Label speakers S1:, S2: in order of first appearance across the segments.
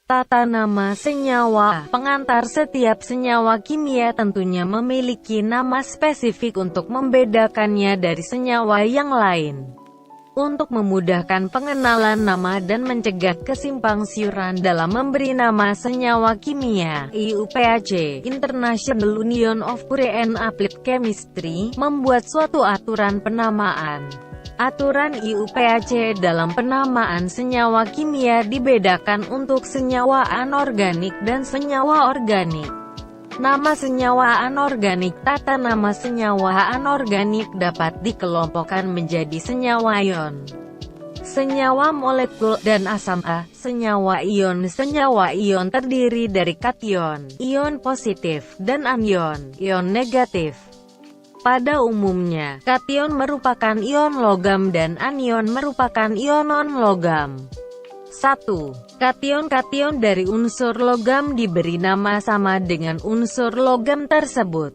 S1: Tata nama senyawa. Pengantar setiap senyawa kimia tentunya memiliki nama spesifik untuk membedakannya dari senyawa yang lain. Untuk memudahkan pengenalan nama dan mencegah kesimpang siuran dalam memberi nama senyawa kimia, IUPAC (International Union of Pure and Applied Chemistry) membuat suatu aturan penamaan. Aturan IUPAC dalam penamaan senyawa kimia dibedakan untuk senyawa anorganik dan senyawa organik. Nama senyawa anorganik. Tata nama senyawa anorganik dapat dikelompokkan menjadi senyawa ion, senyawa molekul, dan asam A. Senyawa ion terdiri dari kation, ion positif, dan anion, ion negatif. Pada umumnya, kation merupakan ion logam dan anion merupakan ion non-logam. 1. Kation-kation dari unsur logam diberi nama sama dengan unsur logam tersebut.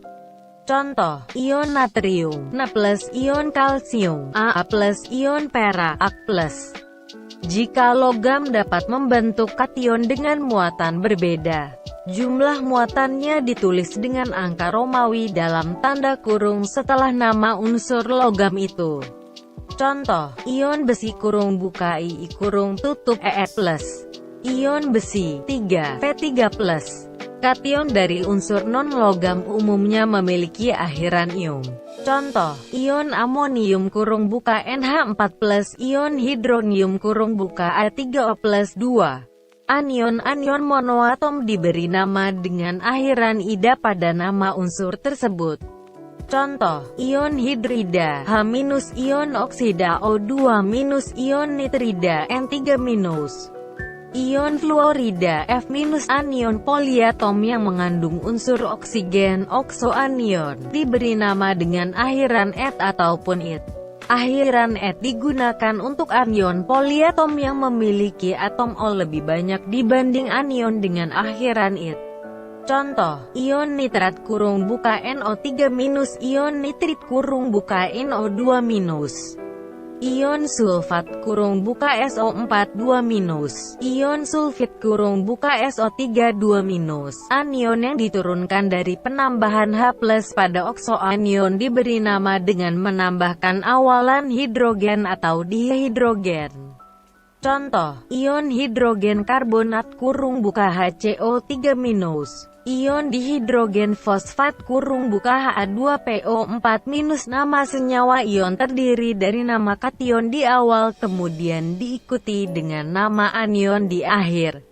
S1: Contoh, ion natrium, Na+, ion kalsium, A+, ion perak, A+. Jika logam dapat membentuk kation dengan muatan berbeda, jumlah muatannya ditulis dengan angka Romawi dalam tanda kurung setelah nama unsur logam itu. Contoh, ion besi (I tutup Ee+), ion besi 3 Fe3+. Kation dari unsur non-logam umumnya memiliki akhiran ium. Contoh, ion amonium (NH4+), ion hidronium (A3O+2). Anion monoatom diberi nama dengan akhiran ida pada nama unsur tersebut. Contoh, ion hidrida H-, ion oksida O2-, ion nitrida N3-, ion fluorida F-, anion poliatom yang mengandung unsur oksigen oksoanion diberi nama dengan akhiran -et ataupun -it. Akhiran -et digunakan untuk anion poliatom yang memiliki atom O lebih banyak dibanding anion dengan akhiran -it. Contoh, ion nitrat (NO3-), ion nitrit (NO2-), ion sulfat (SO4-2-), ion sulfit (SO3-2-). Anion yang diturunkan dari penambahan H+ pada oksoanion diberi nama dengan menambahkan awalan hidrogen atau dihidrogen. Contoh, ion hidrogen karbonat (HCO3-), ion dihidrogen fosfat (Ha2PO4-). Nama senyawa ion terdiri dari nama kation di awal kemudian diikuti dengan nama anion di akhir.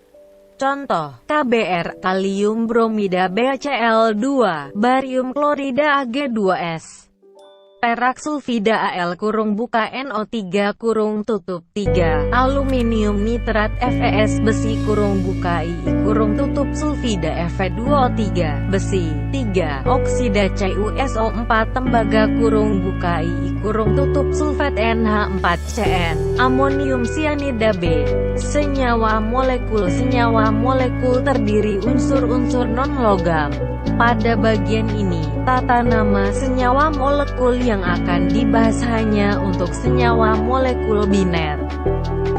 S1: Contoh, KBr kalium bromida BaCl2, barium klorida Ag2S. Perak sulfida Al (NO3 tutup 3), aluminium nitrat FeS, besi I tutup sulfida Fe2O3, besi 3, oksida CuSO4, tembaga I tutup sulfat NH4Cn, amonium sianida B. Senyawa molekul terdiri unsur-unsur non-logam. Pada bagian ini, tata nama senyawa molekul yang akan dibahas hanya untuk senyawa molekul biner,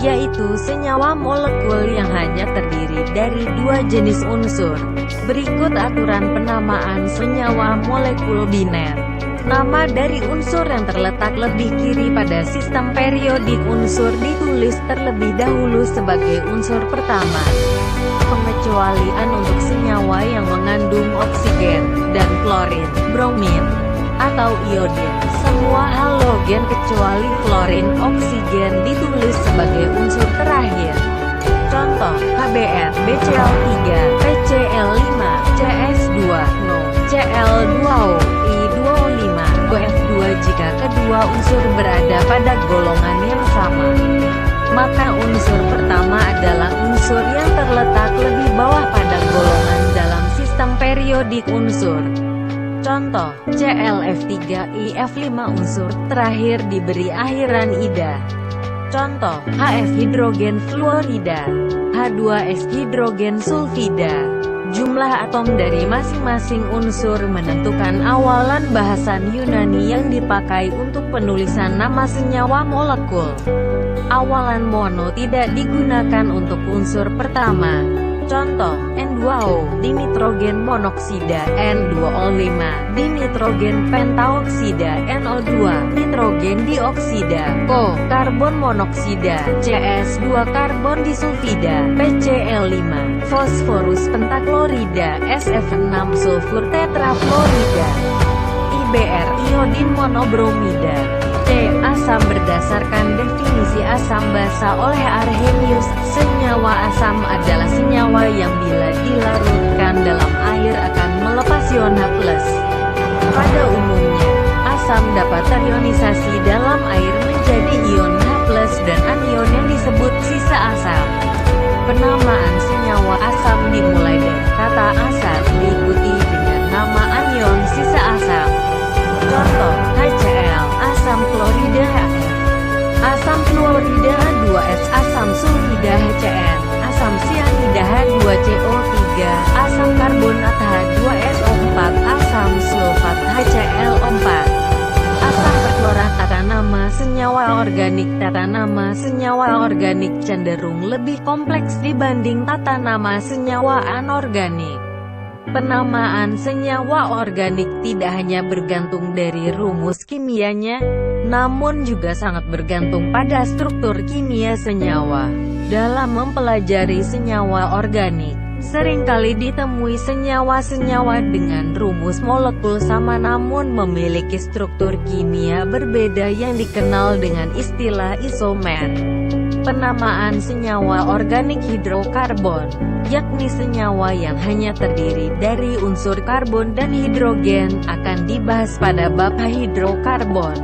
S1: yaitu senyawa molekul yang hanya terdiri dari dua jenis unsur. Berikut aturan penamaan senyawa molekul biner. Nama dari unsur yang terletak lebih kiri pada sistem periodik unsur ditulis terlebih dahulu sebagai unsur pertama. Pengecualian untuk senyawa yang mengandung oksigen dan klorin, bromin, atau iodin. Semua halogen kecuali klorin, oksigen ditulis sebagai unsur terakhir. Contoh, KBr, BCl3, PCl5, CS2, NO, Cl2O, I2O5, OF2. Jika kedua unsur berada pada golongan yang sama, maka unsur pertama adalah unsur yang terletak lebih bawah pada golongan dalam sistem periodik unsur. Contoh, ClF3IF5 unsur terakhir diberi akhiran ida. Contoh, HF hidrogen fluorida, H2S hidrogen sulfida. Jumlah atom dari masing-masing unsur menentukan awalan bahasan Yunani yang dipakai untuk penulisan nama senyawa molekul. Awalan mono tidak digunakan untuk unsur pertama. Contoh, N2O, dinitrogen monoksida, N2O5, dinitrogen pentaoksida, NO2, nitrogen dioksida, O, karbon monoksida, CS2 karbon disulfida, PCl5, fosforus pentaklorida, SF6 sulfur tetrafluorida, IBr, iodin monobromida. C. Asam. Berdasarkan definisi asam basa oleh Arrhenius, senyawa asam adalah senyawa yang bila dilarutkan dalam air akan melepas ion H+. Pada umumnya, asam dapat terionisasi dalam air menjadi ion H+ dan anion yang disebut sisa asam. Penamaan senyawa asam dimulai dari kata asam diikuti dengan nama anion sisa asam. Contoh, HCl, asam klorida HF, asam fluorida H2S, asam sulfida HCN, asam sianida H2CO3, asam karbonat H2SO4, asam sulfat HCl4. Asam perklorat. Tata nama senyawa organik. Tata nama senyawa organik cenderung lebih kompleks dibanding tata nama senyawa anorganik. Penamaan senyawa organik tidak hanya bergantung dari rumus kimianya, namun juga sangat bergantung pada struktur kimia senyawa. Dalam mempelajari senyawa organik, seringkali ditemui senyawa-senyawa dengan rumus molekul sama namun memiliki struktur kimia berbeda yang dikenal dengan istilah isomer. Penamaan senyawa organik hidrokarbon, yakni senyawa yang hanya terdiri dari unsur karbon dan hidrogen, akan dibahas pada bab hidrokarbon.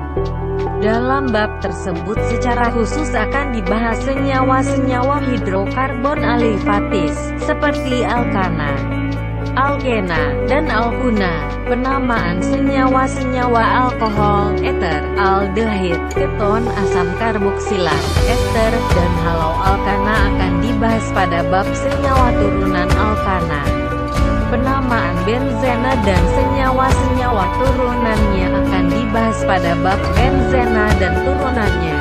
S1: Dalam bab tersebut secara khusus akan dibahas senyawa-senyawa hidrokarbon alifatis, seperti alkana, alkena, dan alkuna. Penamaan senyawa-senyawa alkohol, eter, aldehid, keton, asam karboksilat, ester, dan haloalkana akan dibahas pada bab senyawa turunan alkana. Penamaan benzena dan senyawa-senyawa turunannya akan dibahas pada bab benzena dan turunannya.